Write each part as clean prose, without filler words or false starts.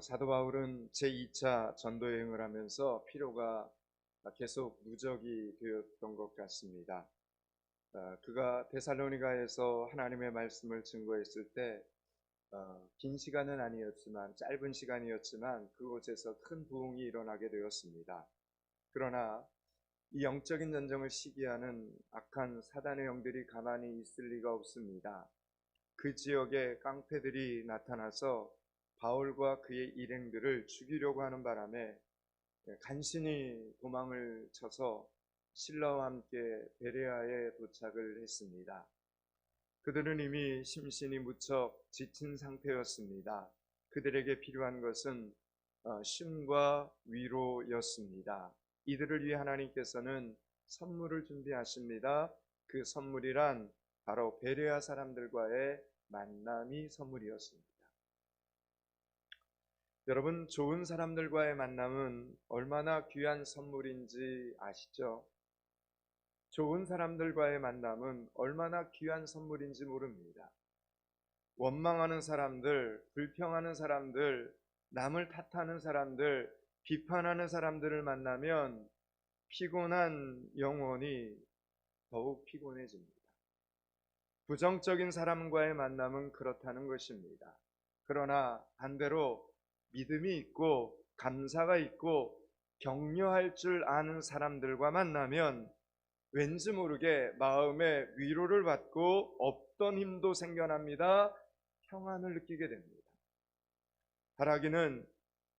사도 바울은 제2차 전도 여행을 하면서 피로가 계속 누적이 되었던 것 같습니다. 그가 데살로니가에서 하나님의 말씀을 증거했을 때 긴 시간은 아니었지만 짧은 시간이었지만 그곳에서 큰 부흥이 일어나게 되었습니다. 그러나 이 영적인 전쟁을 시기하는 악한 사단의 영들이 가만히 있을 리가 없습니다. 그 지역에 깡패들이 나타나서 바울과 그의 일행들을 죽이려고 하는 바람에 간신히 도망을 쳐서 신라와 함께 베레아에 도착을 했습니다. 그들은 이미 심신이 무척 지친 상태였습니다. 그들에게 필요한 것은 쉼과 위로였습니다. 이들을 위해 하나님께서는 선물을 준비하십니다. 그 선물이란 바로 베레아 사람들과의 만남이 선물이었습니다. 여러분, 좋은 사람들과의 만남은 얼마나 귀한 선물인지 아시죠? 좋은 사람들과의 만남은 얼마나 귀한 선물인지 모릅니다. 원망하는 사람들, 불평하는 사람들, 남을 탓하는 사람들, 비판하는 사람들을 만나면 피곤한 영혼이 더욱 피곤해집니다. 부정적인 사람과의 만남은 그렇다는 것입니다. 그러나 반대로 믿음이 있고 감사가 있고 격려할 줄 아는 사람들과 만나면 왠지 모르게 마음의 위로를 받고 없던 힘도 생겨납니다. 평안을 느끼게 됩니다. 바라기는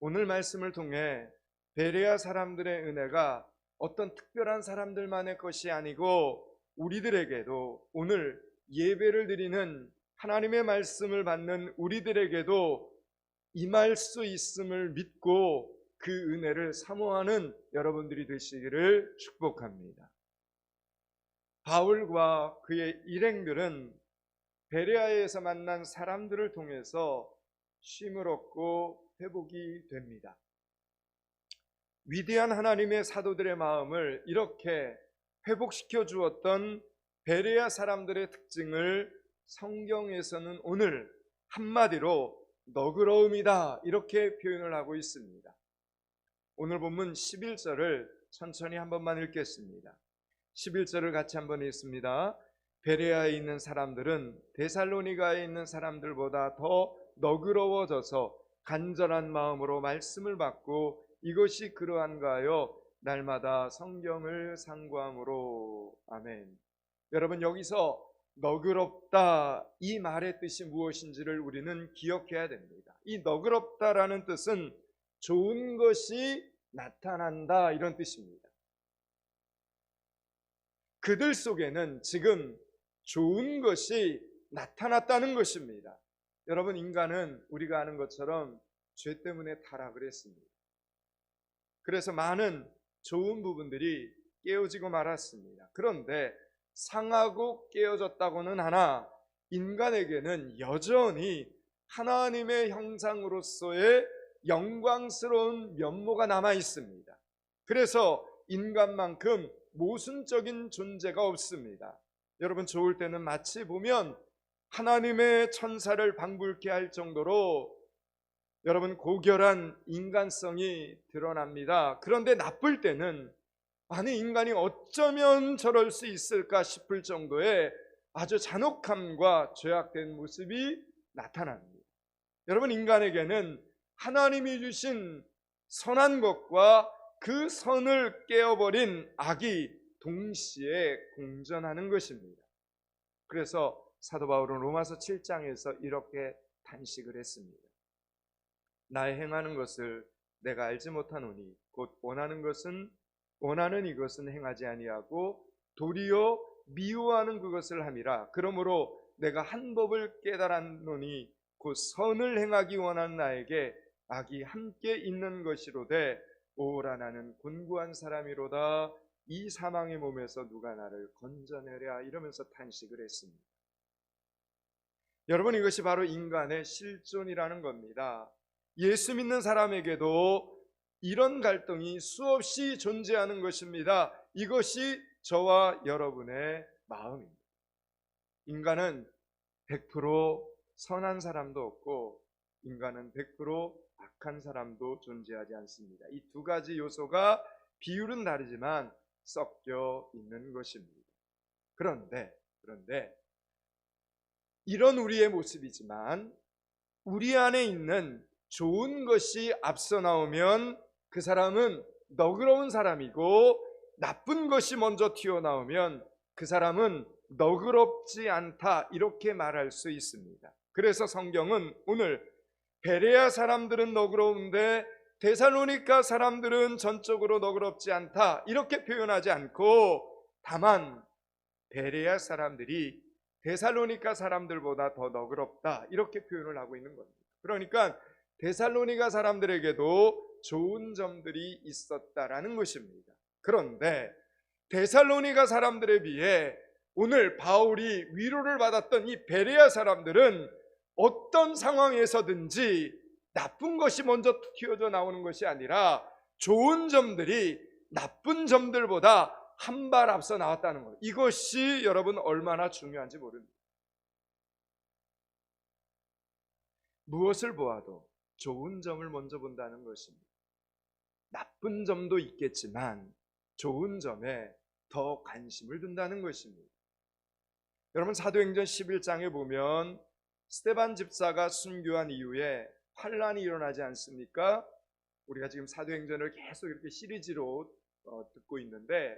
오늘 말씀을 통해 베레아 사람들의 은혜가 어떤 특별한 사람들만의 것이 아니고 우리들에게도 오늘 예배를 드리는 하나님의 말씀을 받는 우리들에게도 임할 수 있음을 믿고 그 은혜를 사모하는 여러분들이 되시기를 축복합니다. 바울과 그의 일행들은 베레아에서 만난 사람들을 통해서 쉼을 얻고 회복이 됩니다. 위대한 하나님의 사도들의 마음을 이렇게 회복시켜 주었던 베레아 사람들의 특징을 성경에서는 오늘 한마디로 너그러움이다 이렇게 표현을 하고 있습니다. 오늘 본문 11절을 천천히 한 번만 읽겠습니다. 11절을 같이 한번 읽습니다. 베레아에 있는 사람들은 데살로니가에 있는 사람들보다 더 너그러워져서 간절한 마음으로 말씀을 받고 이것이 그러한가 하여 날마다 성경을 상고함으로. 아멘. 여러분, 여기서 너그럽다 이 말의 뜻이 무엇인지를 우리는 기억해야 됩니다. 이 너그럽다라는 뜻은 좋은 것이 나타난다 이런 뜻입니다. 그들 속에는 지금 좋은 것이 나타났다는 것입니다. 여러분, 인간은 우리가 아는 것처럼 죄 때문에 타락을 했습니다. 그래서 많은 좋은 부분들이 깨어지고 말았습니다. 그런데 상하고 깨어졌다고는 하나 인간에게는 여전히 하나님의 형상으로서의 영광스러운 면모가 남아 있습니다. 그래서 인간만큼 모순적인 존재가 없습니다. 여러분, 좋을 때는 마치 보면 하나님의 천사를 방불케 할 정도로 여러분 고결한 인간성이 드러납니다. 그런데 나쁠 때는 아니 인간이 어쩌면 저럴 수 있을까 싶을 정도의 아주 잔혹함과 죄악된 모습이 나타납니다. 여러분, 인간에게는 하나님이 주신 선한 것과 그 선을 깨어버린 악이 동시에 공존하는 것입니다. 그래서 사도 바울은 로마서 7장에서 이렇게 탄식을 했습니다. 나의 행하는 것을 내가 알지 못하노니 곧 원하는 이것은 행하지 아니하고 도리어 미워하는 그것을 함이라. 그러므로 내가 한 법을 깨달았노니 곧 선을 행하기 원하는 나에게 악이 함께 있는 것이로되 오라 나는 곤고한 사람이로다. 이 사망의 몸에서 누가 나를 건져내랴 이러면서 탄식을 했습니다. 여러분, 이것이 바로 인간의 실존이라는 겁니다. 예수 믿는 사람에게도 이런 갈등이 수없이 존재하는 것입니다. 이것이 저와 여러분의 마음입니다. 인간은 100% 선한 사람도 없고 인간은 100% 악한 사람도 존재하지 않습니다. 이 두 가지 요소가 비율은 다르지만 섞여 있는 것입니다. 그런데 이런 우리의 모습이지만 우리 안에 있는 좋은 것이 앞서 나오면 그 사람은 너그러운 사람이고, 나쁜 것이 먼저 튀어나오면 그 사람은 너그럽지 않다, 이렇게 말할 수 있습니다. 그래서 성경은 오늘 베레아 사람들은 너그러운데 데살로니가 사람들은 전적으로 너그럽지 않다, 이렇게 표현하지 않고 다만 베레아 사람들이 데살로니가 사람들보다 더 너그럽다, 이렇게 표현을 하고 있는 겁니다. 그러니까 데살로니가 사람들에게도 좋은 점들이 있었다라는 것입니다. 그런데 데살로니가 사람들에 비해 오늘 바울이 위로를 받았던 이 베레아 사람들은 어떤 상황에서든지 나쁜 것이 먼저 튀어져 나오는 것이 아니라 좋은 점들이 나쁜 점들보다 한 발 앞서 나왔다는 것, 이것이 여러분 얼마나 중요한지 모릅니다. 무엇을 보아도 좋은 점을 먼저 본다는 것입니다. 나쁜 점도 있겠지만 좋은 점에 더 관심을 둔다는 것입니다. 여러분, 사도행전 11장에 보면 스데반 집사가 순교한 이후에 환란이 일어나지 않습니까? 우리가 지금 사도행전을 계속 이렇게 시리즈로 듣고 있는데,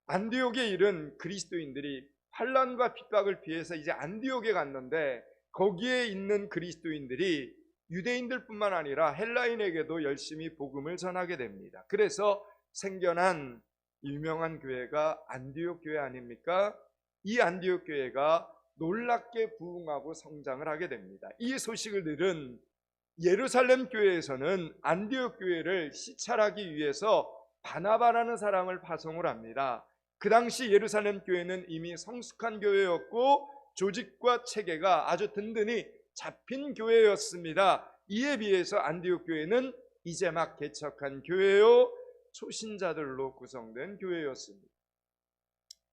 안디옥에 이른 그리스도인들이 환란과 핍박을 피해서 이제 안디옥에 갔는데, 거기에 있는 그리스도인들이 유대인들뿐만 아니라 헬라인에게도 열심히 복음을 전하게 됩니다. 그래서 생겨난 유명한 교회가 안디옥 교회 아닙니까? 이 안디옥 교회가 놀랍게 부흥하고 성장을 하게 됩니다. 이 소식을 들은 예루살렘 교회에서는 안디옥 교회를 시찰하기 위해서 바나바라는 사람을 파송을 합니다. 그 당시 예루살렘 교회는 이미 성숙한 교회였고 조직과 체계가 아주 든든히 잡힌 교회였습니다. 이에 비해서 안디옥 교회는 이제 막 개척한 교회요, 초신자들로 구성된 교회였습니다.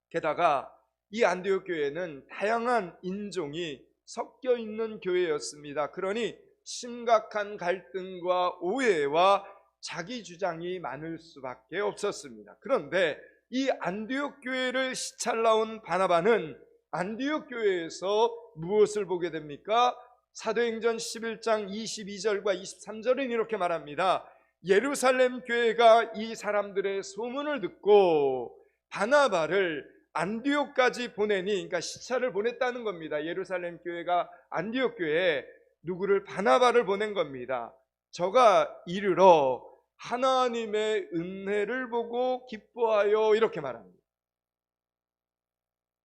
게다가 이 안디옥 교회는 다양한 인종이 섞여 있는 교회였습니다. 그러니 심각한 갈등과 오해와 자기 주장이 많을 수밖에 없었습니다. 그런데 이 안디옥 교회를 시찰 나온 바나바는 안디옥 교회에서 무엇을 보게 됩니까? 사도행전 11장 22절과 23절은 이렇게 말합니다. 예루살렘 교회가 이 사람들의 소문을 듣고 바나바를 안디옥까지 보내니, 그러니까 시차를 보냈다는 겁니다. 예루살렘 교회가 안디옥 교회에 누구를, 바나바를 보낸 겁니다. 저가 이르러 하나님의 은혜를 보고 기뻐하여, 이렇게 말합니다.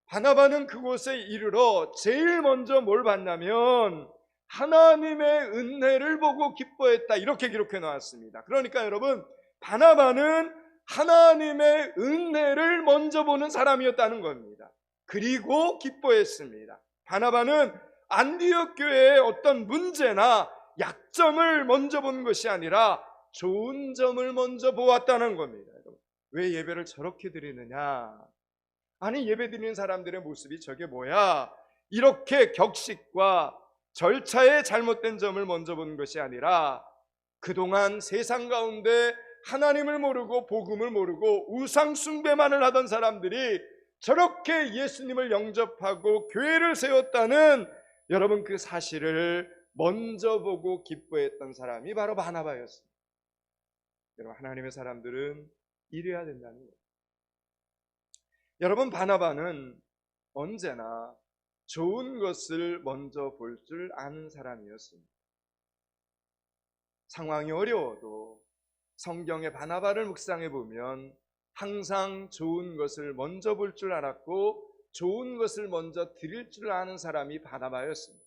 바나바는 그곳에 이르러 제일 먼저 뭘 봤냐면 하나님의 은혜를 보고 기뻐했다, 이렇게 기록해 놓았습니다. 그러니까 여러분, 바나바는 하나님의 은혜를 먼저 보는 사람이었다는 겁니다. 그리고 기뻐했습니다. 바나바는 안디옥 교회의 어떤 문제나 약점을 먼저 본 것이 아니라 좋은 점을 먼저 보았다는 겁니다. 왜 예배를 저렇게 드리느냐? 아니, 예배 드리는 사람들의 모습이 저게 뭐야? 이렇게 격식과 절차의 잘못된 점을 먼저 본 것이 아니라 그동안 세상 가운데 하나님을 모르고 복음을 모르고 우상 숭배만을 하던 사람들이 저렇게 예수님을 영접하고 교회를 세웠다는, 여러분, 그 사실을 먼저 보고 기뻐했던 사람이 바로 바나바였습니다. 여러분, 하나님의 사람들은 이래야 된다는 거예요. 여러분, 바나바는 언제나 좋은 것을 먼저 볼 줄 아는 사람이었습니다. 상황이 어려워도 성경의 바나바를 묵상해 보면 항상 좋은 것을 먼저 볼 줄 알았고 좋은 것을 먼저 드릴 줄 아는 사람이 바나바였습니다.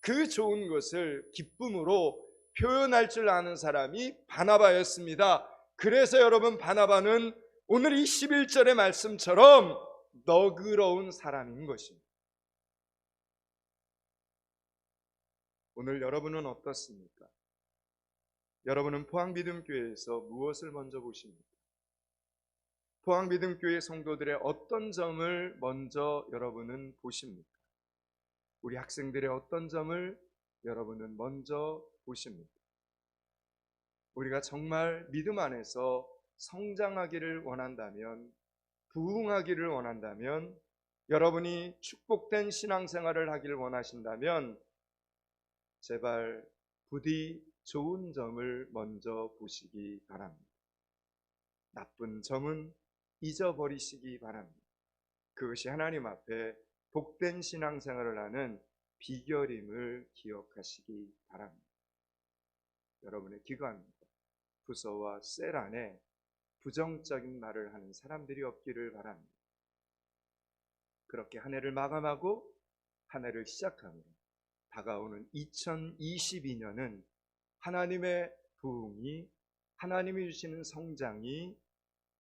그 좋은 것을 기쁨으로 표현할 줄 아는 사람이 바나바였습니다. 그래서 여러분, 바나바는 오늘 이 11절의 말씀처럼 너그러운 사람인 것입니다. 오늘 여러분은 어떻습니까? 여러분은 포항믿음교회에서 무엇을 먼저 보십니까? 포항믿음교회 성도들의 어떤 점을 먼저 여러분은 보십니까? 우리 학생들의 어떤 점을 여러분은 먼저 보십니다. 우리가 정말 믿음 안에서 성장하기를 원한다면, 부흥하기를 원한다면, 여러분이 축복된 신앙생활을 하기를 원하신다면 제발 부디 좋은 점을 먼저 보시기 바랍니다. 나쁜 점은 잊어버리시기 바랍니다. 그것이 하나님 앞에 복된 신앙생활을 하는 비결임을 기억하시기 바랍니다. 여러분의 기도합니다. 부서와 셀 안에 부정적인 말을 하는 사람들이 없기를 바랍니다. 그렇게 한 해를 마감하고 한 해를 시작하며 다가오는 2022년은 하나님의 부흥이, 하나님이 주시는 성장이,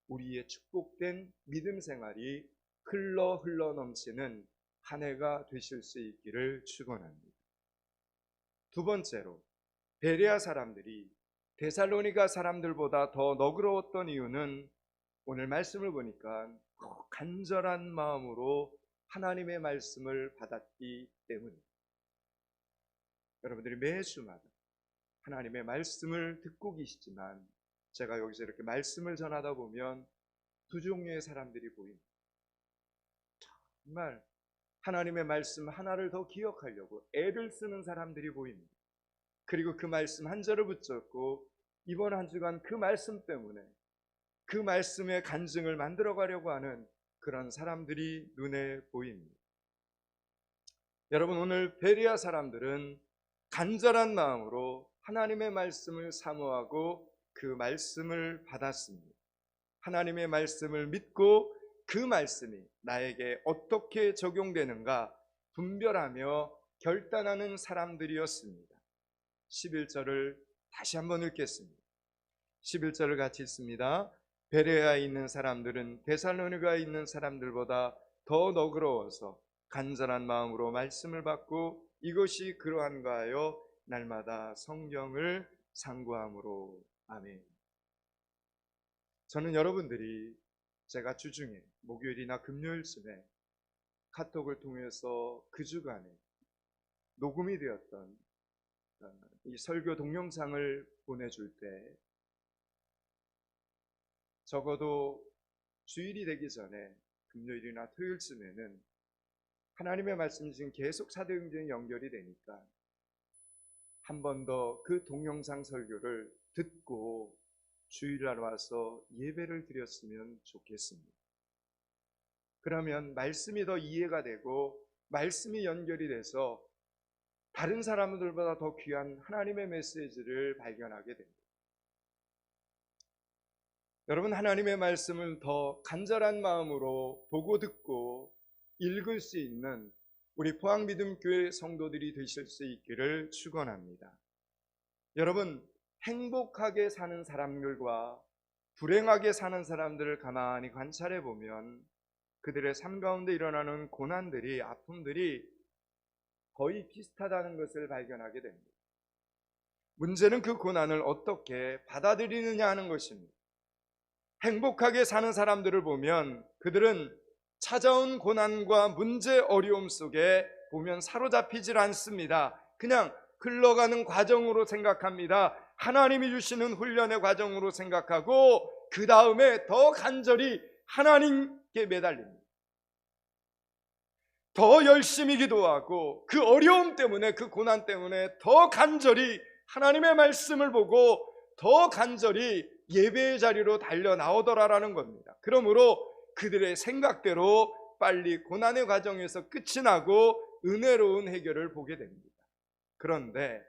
우리의 축복된 믿음 생활이 흘러 넘치는 한 해가 되실 수 있기를 축원합니다. 두 번째로, 베레아 사람들이 데살로니가 사람들보다 더 너그러웠던 이유는 오늘 말씀을 보니까 간절한 마음으로 하나님의 말씀을 받았기 때문입니다. 여러분들이 매주마다 하나님의 말씀을 듣고 계시지만 제가 여기서 이렇게 말씀을 전하다 보면 두 종류의 사람들이 보입니다. 정말 하나님의 말씀 하나를 더 기억하려고 애를 쓰는 사람들이 보입니다. 그리고 그 말씀 한 절을 붙잡고 이번 한 주간 그 말씀 때문에 그 말씀의 간증을 만들어 가려고 하는 그런 사람들이 눈에 보입니다. 여러분, 오늘 베레아 사람들은 간절한 마음으로 하나님의 말씀을 사모하고 그 말씀을 받았습니다. 하나님의 말씀을 믿고 그 말씀이 나에게 어떻게 적용되는가 분별하며 결단하는 사람들이었습니다. 11절을 다시 한번 읽겠습니다. 11절을 같이 읽습니다. 베레아에 있는 사람들은 데살로니가에 있는 사람들보다 더 너그러워서 간절한 마음으로 말씀을 받고 이것이 그러한가 하여 날마다 성경을 상고함으로. 아멘. 저는 여러분들이 제가 주중에 목요일이나 금요일쯤에 카톡을 통해서 그 주간에 녹음이 되었던 이 설교 동영상을 보내줄 때 적어도 주일이 되기 전에 금요일이나 토요일쯤에는 하나님의 말씀이 지금 계속 사도행전에 연결이 되니까 한 번 더 그 동영상 설교를 듣고 주일날 와서 예배를 드렸으면 좋겠습니다. 그러면 말씀이 더 이해가 되고 말씀이 연결이 돼서 다른 사람들보다 더 귀한 하나님의 메시지를 발견하게 됩니다. 여러분, 하나님의 말씀을 더 간절한 마음으로 보고 듣고 읽을 수 있는 우리 포항믿음교회 성도들이 되실 수 있기를 축원합니다. 여러분, 행복하게 사는 사람들과 불행하게 사는 사람들을 가만히 관찰해 보면 그들의 삶 가운데 일어나는 고난들이, 아픔들이 거의 비슷하다는 것을 발견하게 됩니다. 문제는 그 고난을 어떻게 받아들이느냐 하는 것입니다. 행복하게 사는 사람들을 보면 그들은 찾아온 고난과 문제, 어려움 속에 보면 사로잡히질 않습니다. 그냥 흘러가는 과정으로 생각합니다. 하나님이 주시는 훈련의 과정으로 생각하고 그 다음에 더 간절히 하나님께 매달립니다. 더 열심히 기도하고 그 어려움 때문에, 그 고난 때문에 더 간절히 하나님의 말씀을 보고 더 간절히 예배의 자리로 달려 나오더라라는 겁니다. 그러므로 그들의 생각대로 빨리 고난의 과정에서 끝이 나고 은혜로운 해결을 보게 됩니다. 그런데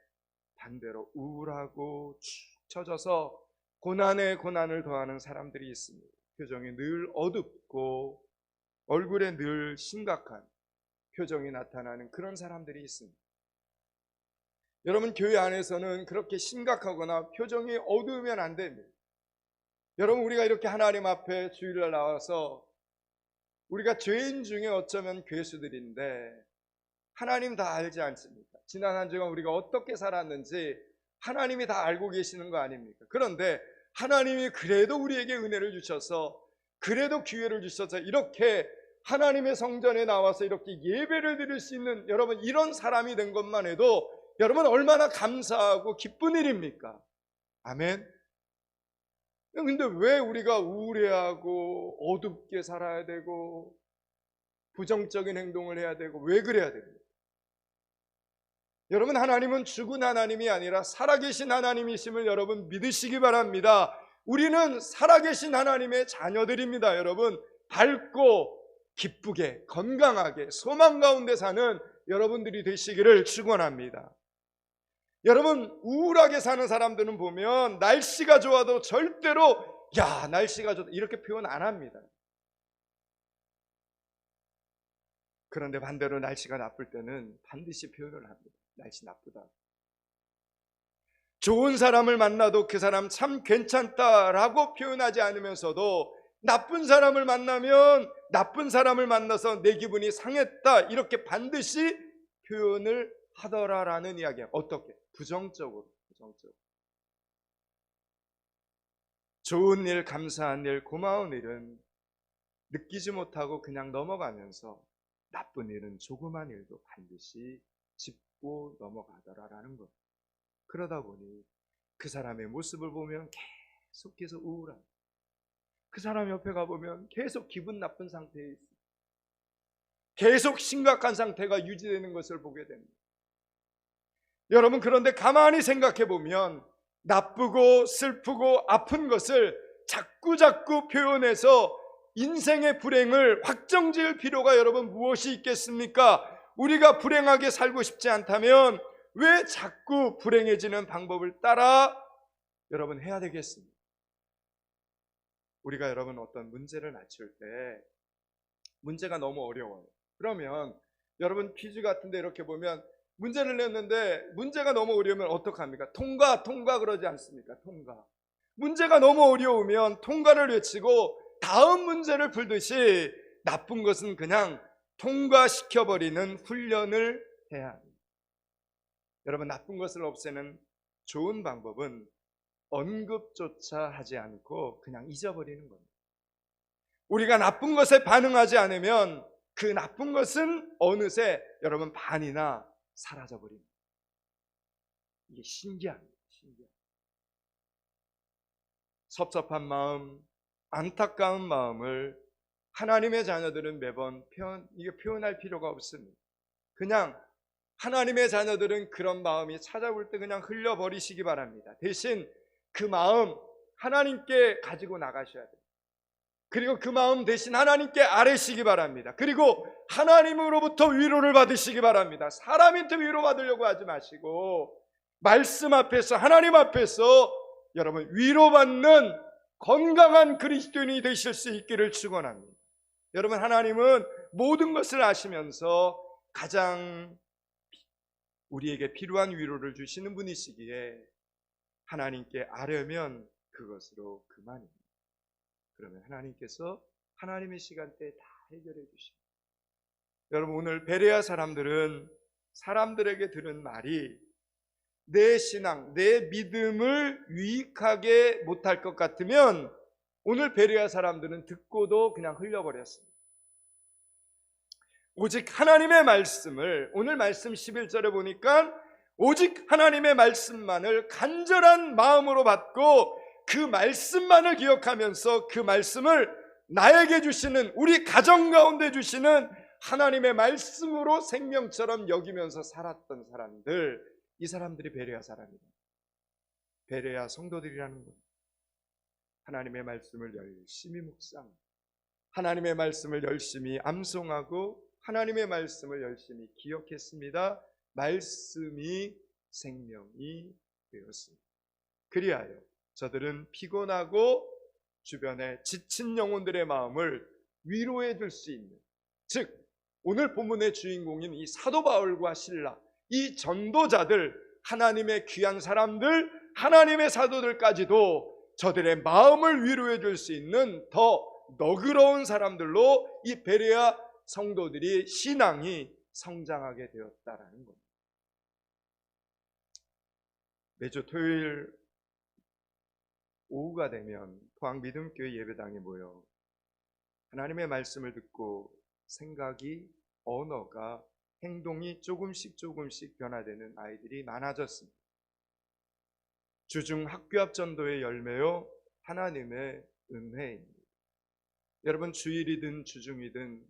반대로 우울하고 축 처져서 고난에 고난을 더하는 사람들이 있습니다. 표정이 늘 어둡고 얼굴에 늘 심각한 표정이 나타나는 그런 사람들이 있습니다. 여러분, 교회 안에서는 그렇게 심각하거나 표정이 어두우면 안 됩니다. 여러분, 우리가 이렇게 하나님 앞에 주일날 나와서 우리가 죄인 중에 어쩌면 괴수들인데 하나님 다 알지 않습니까? 지난 한 주간 우리가 어떻게 살았는지 하나님이 다 알고 계시는 거 아닙니까? 그런데 하나님이 그래도 우리에게 은혜를 주셔서, 그래도 기회를 주셔서 이렇게 하나님의 성전에 나와서 이렇게 예배를 드릴 수 있는, 여러분, 이런 사람이 된 것만 해도 여러분 얼마나 감사하고 기쁜 일입니까? 아멘. 근데 왜 우리가 우울해하고 어둡게 살아야 되고 부정적인 행동을 해야 되고 왜 그래야 됩니까? 여러분, 하나님은 죽은 하나님이 아니라 살아계신 하나님이심을 여러분 믿으시기 바랍니다. 우리는 살아계신 하나님의 자녀들입니다. 여러분, 밝고 기쁘게 건강하게 소망 가운데 사는 여러분들이 되시기를 축원합니다. 여러분, 우울하게 사는 사람들은 보면 날씨가 좋아도 절대로 야 날씨가 좋다 이렇게 표현 안 합니다. 그런데 반대로 날씨가 나쁠 때는 반드시 표현을 합니다. 날씨 나쁘다. 좋은 사람을 만나도 그 사람 참 괜찮다라고 표현하지 않으면서도 나쁜 사람을 만나면 나쁜 사람을 만나서 내 기분이 상했다 이렇게 반드시 표현을 하더라라는 이야기예요. 어떻게? 부정적으로. 좋은 일, 감사한 일, 고마운 일은 느끼지 못하고 그냥 넘어가면서 나쁜 일은 조그만 일도 반드시 짚고 넘어가더라라는 것. 그러다 보니 그 사람의 모습을 보면 계속해서 우울한, 그 사람 옆에 가보면 계속 기분 나쁜 상태에 있습니다. 계속 심각한 상태가 유지되는 것을 보게 됩니다. 여러분, 그런데 가만히 생각해 보면 나쁘고 슬프고 아픈 것을 자꾸 표현해서 인생의 불행을 확정지을 필요가 여러분 무엇이 있겠습니까? 우리가 불행하게 살고 싶지 않다면 왜 자꾸 불행해지는 방법을 따라 여러분 해야 되겠습니까? 우리가 여러분 어떤 문제를 맞출 때 문제가 너무 어려워요. 그러면 여러분 퀴즈 같은 데 이렇게 보면 문제를 냈는데 문제가 너무 어려우면 어떡합니까? 통과 그러지 않습니까? 통과. 문제가 너무 어려우면 통과를 외치고 다음 문제를 풀듯이 나쁜 것은 그냥 통과시켜버리는 훈련을 해야 합니다. 여러분, 나쁜 것을 없애는 좋은 방법은 언급조차 하지 않고 그냥 잊어버리는 겁니다. 우리가 나쁜 것에 반응하지 않으면 그 나쁜 것은 어느새 여러분 반이나 사라져버립니다. 이게 신기합니다. 섭섭한 마음, 안타까운 마음을 하나님의 자녀들은 매번 표현할 필요가 없습니다. 그냥 하나님의 자녀들은 그런 마음이 찾아올 때 그냥 흘려버리시기 바랍니다. 대신 그 마음 하나님께 가지고 나가셔야 돼요. 그리고 그 마음 대신 하나님께 아뢰시기 바랍니다. 그리고 하나님으로부터 위로를 받으시기 바랍니다. 사람한테 위로받으려고 하지 마시고 말씀 앞에서, 하나님 앞에서 여러분 위로받는 건강한 그리스도인이 되실 수 있기를 축원합니다. 여러분, 하나님은 모든 것을 아시면서 가장 우리에게 필요한 위로를 주시는 분이시기에 하나님께 아뢰면 그것으로 그만입니다. 그러면 하나님께서 하나님의 시간대에 다 해결해 주십니다. 여러분, 오늘 베레아 사람들은 사람들에게 들은 말이 내 신앙, 내 믿음을 유익하게 못할 것 같으면 오늘 베레아 사람들은 듣고도 그냥 흘려버렸습니다. 오직 하나님의 말씀을, 오늘 말씀 11절에 보니까 오직 하나님의 말씀만을 간절한 마음으로 받고 그 말씀만을 기억하면서 그 말씀을 나에게 주시는, 우리 가정 가운데 주시는 하나님의 말씀으로 생명처럼 여기면서 살았던 사람들, 이 사람들이 베레아 사람입니다. 베레아 성도들이라는 겁니다. 하나님의 말씀을 열심히 묵상, 하나님의 말씀을 열심히 암송하고 하나님의 말씀을 열심히 기억했습니다. 말씀이 생명이 되었습니다. 그리하여 저들은 피곤하고 주변에 지친 영혼들의 마음을 위로해 줄 수 있는, 즉 오늘 본문의 주인공인 이 사도 바울과 실라, 이 전도자들, 하나님의 귀한 사람들, 하나님의 사도들까지도 저들의 마음을 위로해 줄 수 있는 더 너그러운 사람들로 이 베레아 성도들이 신앙이 성장하게 되었다라는 겁니다. 매주 토요일 오후가 되면 포항 믿음교회 예배당에 모여 하나님의 말씀을 듣고 생각이, 언어가 행동이 조금씩 변화되는 아이들이 많아졌습니다. 주중 학교 앞 전도의 열매요, 하나님의 은혜입니다. 여러분, 주일이든 주중이든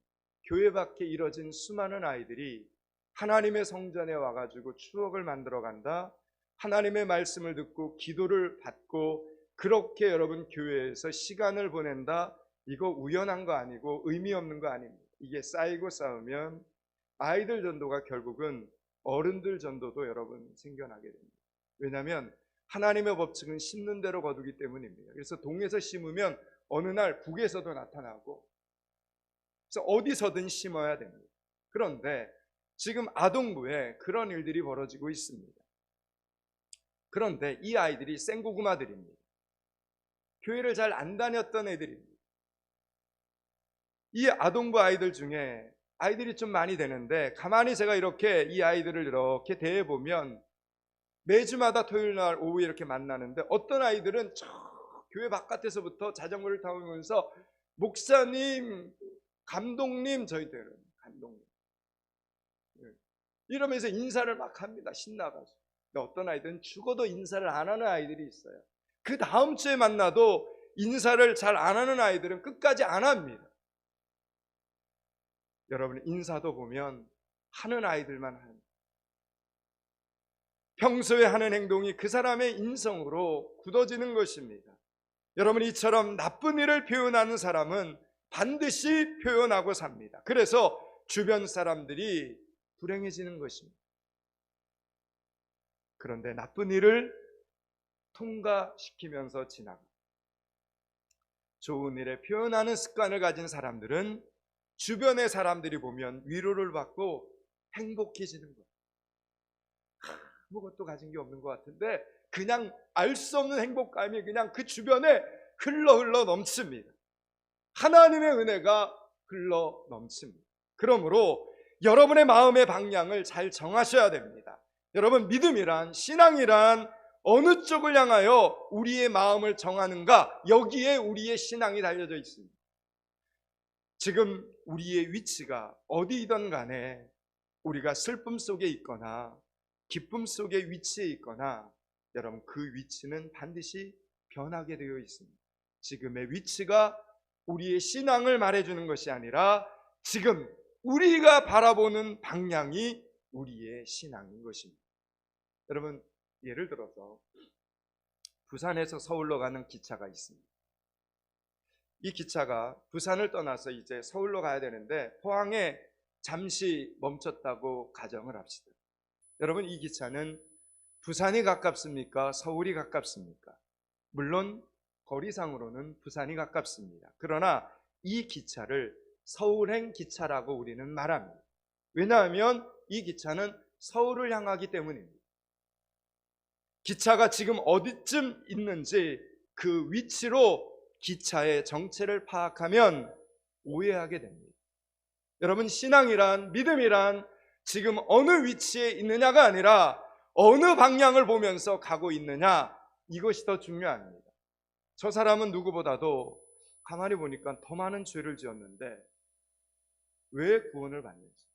교회 밖에 이뤄진 수많은 아이들이 하나님의 성전에 와가지고 추억을 만들어 간다, 하나님의 말씀을 듣고 기도를 받고 그렇게 여러분 교회에서 시간을 보낸다, 이거 우연한 거 아니고 의미 없는 거 아닙니다. 이게 쌓이고 쌓으면 아이들 전도가 결국은 어른들 전도도 여러분 생겨나게 됩니다. 왜냐하면 하나님의 법칙은 심는 대로 거두기 때문입니다. 그래서 동에서 심으면 어느 날 북에서도 나타나고, 그래서 어디서든 심어야 됩니다. 그런데 지금 아동부에 그런 일들이 벌어지고 있습니다. 그런데 이 아이들이 생고구마들입니다. 교회를 잘 안 다녔던 애들입니다. 이 아동부 아이들 중에 아이들이 좀 많이 되는데, 가만히 제가 이렇게 이 아이들을 이렇게 대해보면 매주마다 토요일날 오후에 이렇게 만나는데, 어떤 아이들은 저 교회 바깥에서부터 자전거를 타면서 목사님, 감독님, 저희들은 감독님 이러면서 인사를 막 합니다. 신나가지고. 근데 어떤 아이들은 죽어도 인사를 안 하는 아이들이 있어요. 그 다음 주에 만나도 인사를 잘 안 하는 아이들은 끝까지 안 합니다. 여러분, 인사도 보면 하는 아이들만 합니다. 평소에 하는 행동이 그 사람의 인성으로 굳어지는 것입니다. 여러분, 이처럼 나쁜 일을 표현하는 사람은 반드시 표현하고 삽니다. 그래서 주변 사람들이 불행해지는 것입니다. 그런데 나쁜 일을 통과시키면서 지나가 좋은 일에 표현하는 습관을 가진 사람들은 주변의 사람들이 보면 위로를 받고 행복해지는 거예요. 아무것도 가진 게 없는 것 같은데 그냥 알 수 없는 행복감이 그냥 그 주변에 흘러 넘칩니다. 하나님의 은혜가 흘러 넘칩니다. 그러므로 여러분의 마음의 방향을 잘 정하셔야 됩니다. 여러분, 믿음이란, 신앙이란 어느 쪽을 향하여 우리의 마음을 정하는가, 여기에 우리의 신앙이 달려져 있습니다. 지금 우리의 위치가 어디이든 간에 우리가 슬픔 속에 있거나 기쁨 속에 위치해 있거나, 여러분, 그 위치는 반드시 변하게 되어 있습니다. 지금의 위치가 우리의 신앙을 말해주는 것이 아니라 지금 우리가 바라보는 방향이 우리의 신앙인 것입니다. 여러분, 예를 들어서 부산에서 서울로 가는 기차가 있습니다. 이 기차가 부산을 떠나서 이제 서울로 가야 되는데 포항에 잠시 멈췄다고 가정을 합시다. 여러분, 이 기차는 부산이 가깝습니까? 서울이 가깝습니까? 물론 거리상으로는 부산이 가깝습니다. 그러나 이 기차를 서울행 기차라고 우리는 말합니다. 왜냐하면 이 기차는 서울을 향하기 때문입니다. 기차가 지금 어디쯤 있는지 그 위치로 기차의 정체를 파악하면 오해하게 됩니다. 여러분, 신앙이란, 믿음이란 지금 어느 위치에 있느냐가 아니라 어느 방향을 보면서 가고 있느냐, 이것이 더 중요합니다. 저 사람은 누구보다도 가만히 보니까 더 많은 죄를 지었는데 왜 구원을 받는지,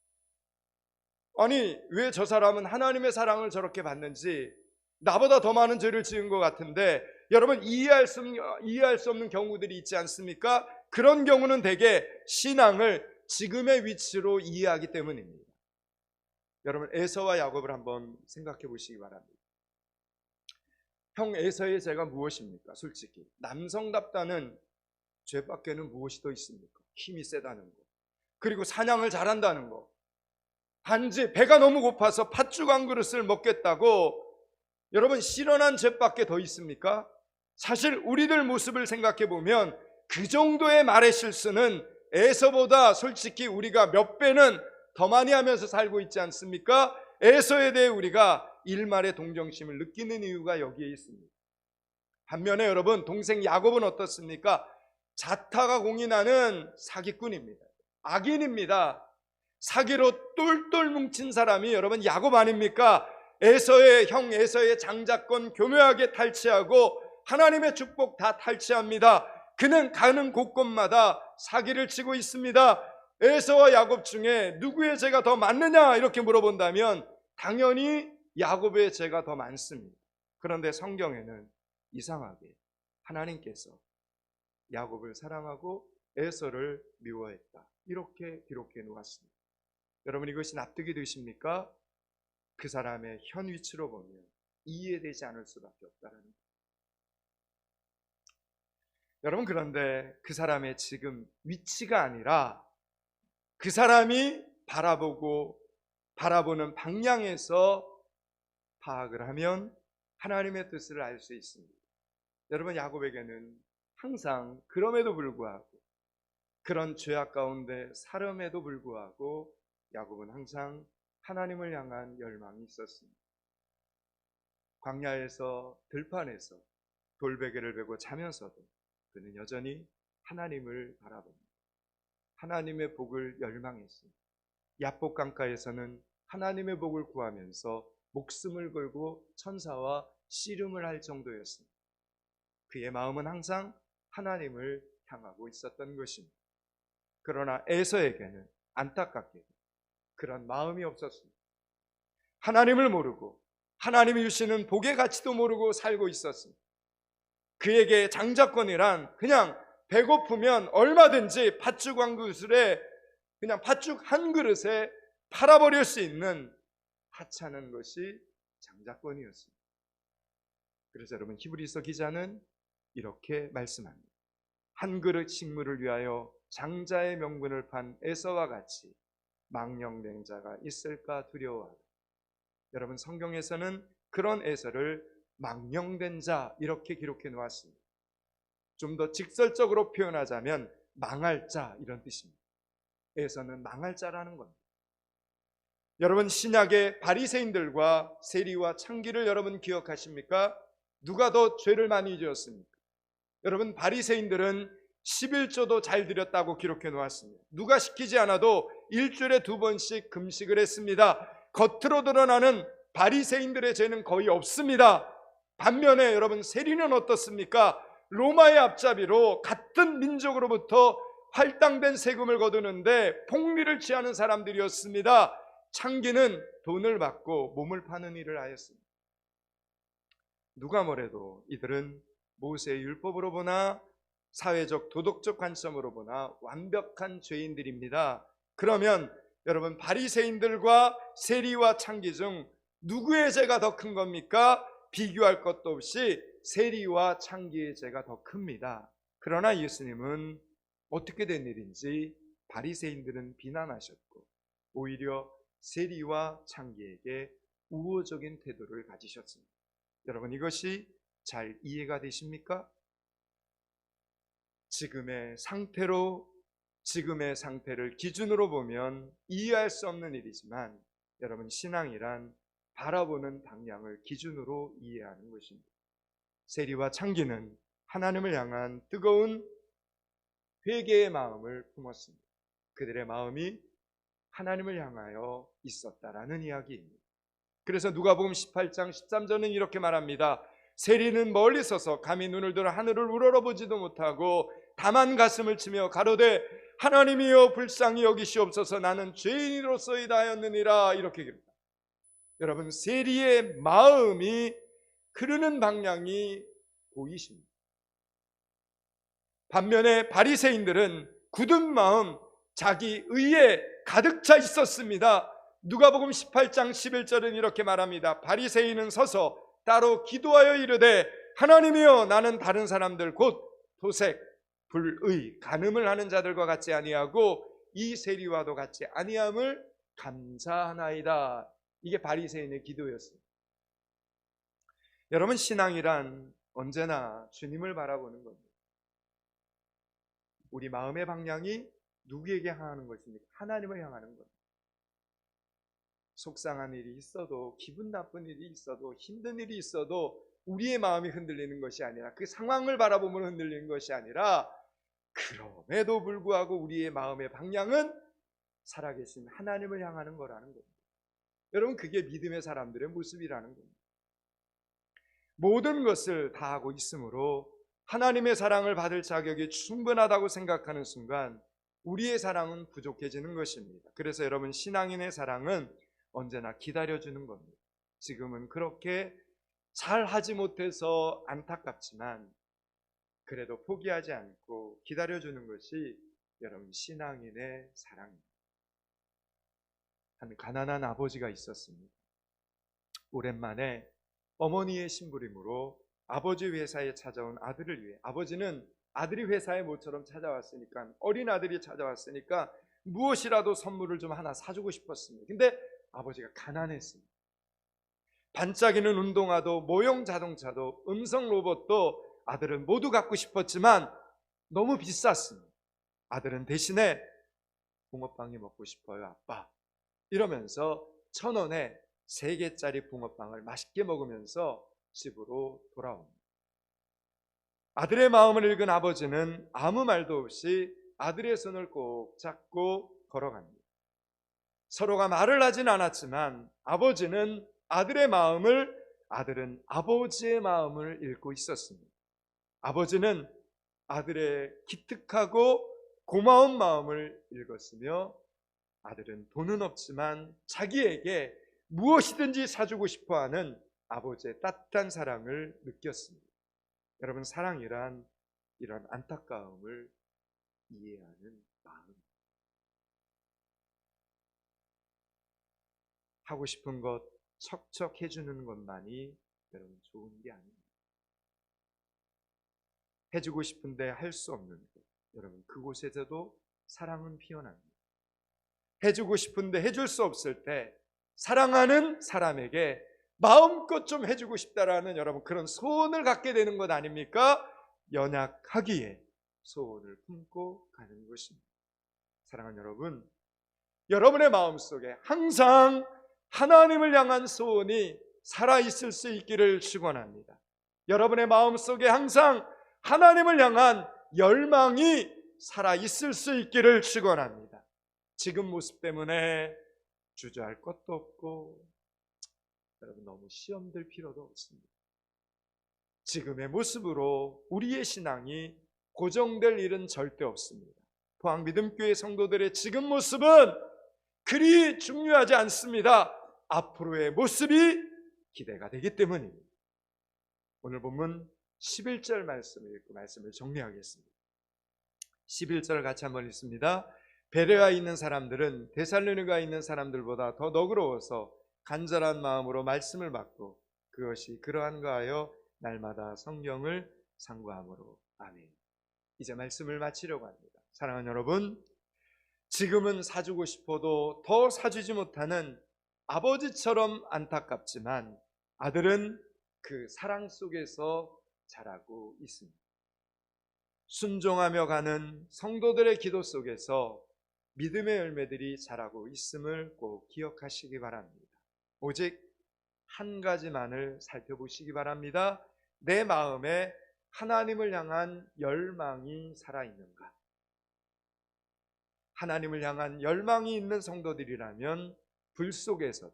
아니 왜 저 사람은 하나님의 사랑을 저렇게 받는지, 나보다 더 많은 죄를 지은 것 같은데, 여러분, 이해할 수 없는 경우들이 있지 않습니까? 그런 경우는 대개 신앙을 지금의 위치로 이해하기 때문입니다. 여러분, 에서와 야곱을 한번 생각해 보시기 바랍니다. 형 에서의 죄가 무엇입니까? 솔직히 남성답다는 죄밖에는 무엇이 더 있습니까? 힘이 세다는 거, 그리고 사냥을 잘한다는 거, 단지 배가 너무 고파서 팥죽 한 그릇을 먹겠다고, 여러분, 실현한 죄밖에 더 있습니까? 사실 우리들 모습을 생각해 보면 그 정도의 말의 실수는 에서보다 솔직히 우리가 몇 배는 더 많이 하면서 살고 있지 않습니까? 에서에 대해 우리가 일말의 동정심을 느끼는 이유가 여기에 있습니다. 반면에 여러분, 동생 야곱은 어떻습니까? 자타가 공인하는 사기꾼입니다. 악인입니다. 사기로 똘똘 뭉친 사람이 여러분 야곱 아닙니까? 에서의 형 에서의 장자권 교묘하게 탈취하고 하나님의 축복 다 탈취합니다. 그는 가는 곳곳마다 사기를 치고 있습니다. 에서와 야곱 중에 누구의 죄가 더 많느냐 이렇게 물어본다면 당연히 야곱의 죄가 더 많습니다. 그런데 성경에는 이상하게 하나님께서 야곱을 사랑하고 에서를 미워했다 이렇게 기록해 놓았습니다. 여러분, 이것이 납득이 되십니까? 그 사람의 현 위치로 보면 이해되지 않을 수밖에 없다는 거예요. 여러분, 그런데 그 사람의 지금 위치가 아니라 그 사람이 바라보는 방향에서 파악을 하면 하나님의 뜻을 알 수 있습니다. 여러분, 야곱에게는 항상 그럼에도 불구하고, 그런 죄악 가운데 살음에도 불구하고 야곱은 항상 하나님을 향한 열망이 있었습니다. 광야에서, 들판에서 돌베개를 베고 자면서도 그는 여전히 하나님을 바라봅니다. 하나님의 복을 열망했습니다. 야복 강가에서는 하나님의 복을 구하면서 목숨을 걸고 천사와 씨름을 할 정도였습니다. 그의 마음은 항상 하나님을 향하고 있었던 것입니다. 그러나 에서에게는 안타깝게도 그런 마음이 없었습니다. 하나님을 모르고 하나님이 주시는 복의 가치도 모르고 살고 있었습니다. 그에게 장자권이란 그냥 배고프면 얼마든지 팥죽 한 그릇에, 그냥 팥죽 한 그릇에 팔아버릴 수 있는 하찮은 것이 장자권이었습니다. 그래서 여러분, 히브리서 기자는 이렇게 말씀합니다. 한 그릇 식물을 위하여 장자의 명분을 판 에서와 같이 망령된 자가 있을까 두려워하다. 여러분, 성경에서는 그런 에서를 망령된 자 이렇게 기록해 놓았습니다. 좀 더 직설적으로 표현하자면 망할 자 이런 뜻입니다. 에서는 망할 자라는 겁니다. 여러분, 신약의 바리새인들과 세리와 창기를 여러분 기억하십니까? 누가 더 죄를 많이 지었습니까? 여러분, 바리새인들은 11조도 잘 드렸다고 기록해 놓았습니다. 누가 시키지 않아도 일주일에 2번씩 금식을 했습니다. 겉으로 드러나는 바리새인들의 죄는 거의 없습니다. 반면에 여러분, 세리는 어떻습니까? 로마의 앞잡이로 같은 민족으로부터 할당된 세금을 거두는데 폭리를 취하는 사람들이었습니다. 창기는 돈을 받고 몸을 파는 일을 하였습니다. 누가 뭐래도 이들은 모세의 율법으로 보나 사회적 도덕적 관점으로 보나 완벽한 죄인들입니다. 그러면 여러분, 바리새인들과 세리와 창기 중 누구의 죄가 더 큰 겁니까? 비교할 것도 없이 세리와 창기의 죄가 더 큽니다. 그러나 예수님은 어떻게 된 일인지 바리새인들은 비난하셨고 오히려 세리와 창기에게 우호적인 태도를 가지셨습니다. 여러분, 이것이 잘 이해가 되십니까? 지금의 상태를 기준으로 보면 이해할 수 없는 일이지만 여러분, 신앙이란 바라보는 방향을 기준으로 이해하는 것입니다. 세리와 창기는 하나님을 향한 뜨거운 회개의 마음을 품었습니다. 그들의 마음이 하나님을 향하여 있었다라는 이야기입니다. 그래서 누가복음 18장 13절은 이렇게 말합니다. 세리는 멀리 서서 감히 눈을 들어 하늘을 우러러보지도 못하고 다만 가슴을 치며 가로되 하나님이여 불쌍히 여기시옵소서 나는 죄인으로서이다 하였느니라 이렇게 기록합니다. 여러분, 세리의 마음이 흐르는 방향이 보이십니다. 반면에 바리새인들은 굳은 마음, 자기 의에 가득 차 있었습니다. 누가복음 18장 11절은 이렇게 말합니다. 바리새인은 서서 따로 기도하여 이르되 하나님이여 나는 다른 사람들 곧 도색, 불의, 간음을 하는 자들과 같지 아니하고 이 세리와도 같지 아니함을 감사하나이다. 이게 바리새인의 기도였습니다. 여러분, 신앙이란 언제나 주님을 바라보는 겁니다. 우리 마음의 방향이 누구에게 향하는 것입니까? 하나님을 향하는 겁니다. 속상한 일이 있어도, 기분 나쁜 일이 있어도, 힘든 일이 있어도 우리의 마음이 흔들리는 것이 아니라, 그 상황을 바라보면 흔들리는 것이 아니라, 그럼에도 불구하고 우리의 마음의 방향은 살아계신 하나님을 향하는 거라는 겁니다. 여러분, 그게 믿음의 사람들의 모습이라는 겁니다. 모든 것을 다 하고 있으므로 하나님의 사랑을 받을 자격이 충분하다고 생각하는 순간 우리의 사랑은 부족해지는 것입니다. 그래서 여러분, 신앙인의 사랑은 언제나 기다려주는 겁니다. 지금은 그렇게 잘 하지 못해서 안타깝지만 그래도 포기하지 않고 기다려주는 것이 여러분 신앙인의 사랑입니다. 한 가난한 아버지가 있었습니다. 오랜만에 어머니의 심부름으로 아버지 회사에 찾아온 아들을 위해, 아버지는 아들이 회사에 모처럼 찾아왔으니까, 어린 아들이 찾아왔으니까 무엇이라도 선물을 좀 하나 사주고 싶었습니다. 근데 아버지가 가난했습니다. 반짝이는 운동화도 모형 자동차도 음성 로봇도 아들은 모두 갖고 싶었지만 너무 비쌌습니다. 아들은 대신에 붕어빵이 먹고 싶어요, 아빠. 이러면서 1,000원에 3개짜리 붕어빵을 맛있게 먹으면서 집으로 돌아옵니다. 아들의 마음을 읽은 아버지는 아무 말도 없이 아들의 손을 꼭 잡고 걸어갑니다. 서로가 말을 하진 않았지만 아버지는 아들의 마음을, 아들은 아버지의 마음을 읽고 있었습니다. 아버지는 아들의 기특하고 고마운 마음을 읽었으며 아들은 돈은 없지만 자기에게 무엇이든지 사주고 싶어하는 아버지의 따뜻한 사랑을 느꼈습니다. 여러분, 사랑이란 이런 안타까움을 이해하는 마음. 하고 싶은 것 척척 해주는 것만이 여러분 좋은 게 아닙니다. 해주고 싶은데 할 수 없는 것, 여러분 그곳에서도 사랑은 피어납니다. 해주고 싶은데 해줄 수 없을 때 사랑하는 사람에게 마음껏 좀 해주고 싶다라는 여러분 그런 소원을 갖게 되는 것 아닙니까? 연약하기에 소원을 품고 가는 것입니다. 사랑하는 여러분, 여러분의 마음속에 항상 하나님을 향한 소원이 살아있을 수 있기를 축원합니다. 여러분의 마음속에 항상 하나님을 향한 열망이 살아있을 수 있기를 축원합니다. 지금 모습 때문에 주저할 것도 없고 여러분 너무 시험 들 필요도 없습니다. 지금의 모습으로 우리의 신앙이 고정될 일은 절대 없습니다. 포항믿음교회 성도들의 지금 모습은 그리 중요하지 않습니다. 앞으로의 모습이 기대가 되기 때문입니다. 오늘 본문 11절 말씀을 읽고 말씀을 정리하겠습니다. 11절 같이 한번 읽습니다. 베레아에 있는 사람들은 데살로니가에 있는 사람들보다 더 너그러워서 간절한 마음으로 말씀을 받고 그것이 그러한가 하여 날마다 성경을 상고함으로. 아멘. 이제 말씀을 마치려고 합니다. 사랑하는 여러분, 지금은 사주고 싶어도 더 사주지 못하는 아버지처럼 안타깝지만 아들은 그 사랑 속에서 자라고 있습니다. 순종하며 가는 성도들의 기도 속에서 믿음의 열매들이 자라고 있음을 꼭 기억하시기 바랍니다. 오직 한 가지만을 살펴보시기 바랍니다. 내 마음에 하나님을 향한 열망이 살아있는가? 하나님을 향한 열망이 있는 성도들이라면 불 속에서도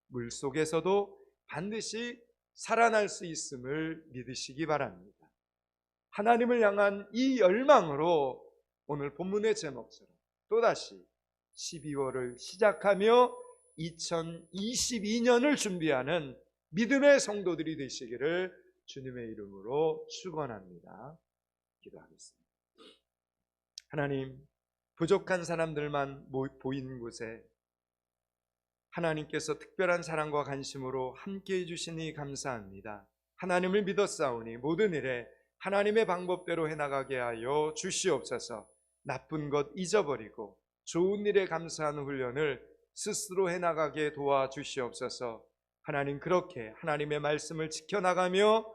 물 속에서도 반드시 살아날 수 있음을 믿으시기 바랍니다. 하나님을 향한 이 열망으로 오늘 본문의 제목처럼 또다시 12월을 시작하며 2022년을 준비하는 믿음의 성도들이 되시기를 주님의 이름으로 축원합니다. 기도하겠습니다. 하나님, 부족한 사람들만 보이는 곳에 하나님께서 특별한 사랑과 관심으로 함께해 주시니 감사합니다. 하나님을 믿었사오니 모든 일에 하나님의 방법대로 해나가게 하여 주시옵소서. 나쁜 것 잊어버리고 좋은 일에 감사하는 훈련을 스스로 해나가게 도와주시옵소서. 하나님, 그렇게 하나님의 말씀을 지켜나가며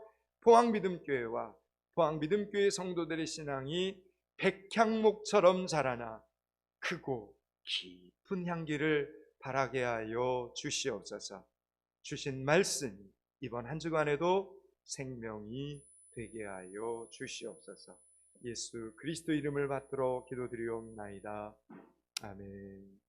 포항믿음교회와 포항믿음교회 성도들의 신앙이 백향목처럼 자라나 크고 깊은 향기를 바라게 하여 주시옵소서. 주신 말씀이 이번 한 주간에도 생명이 되게 하여 주시옵소서. 예수 그리스도 이름을 받들어 기도드리옵나이다. 아멘.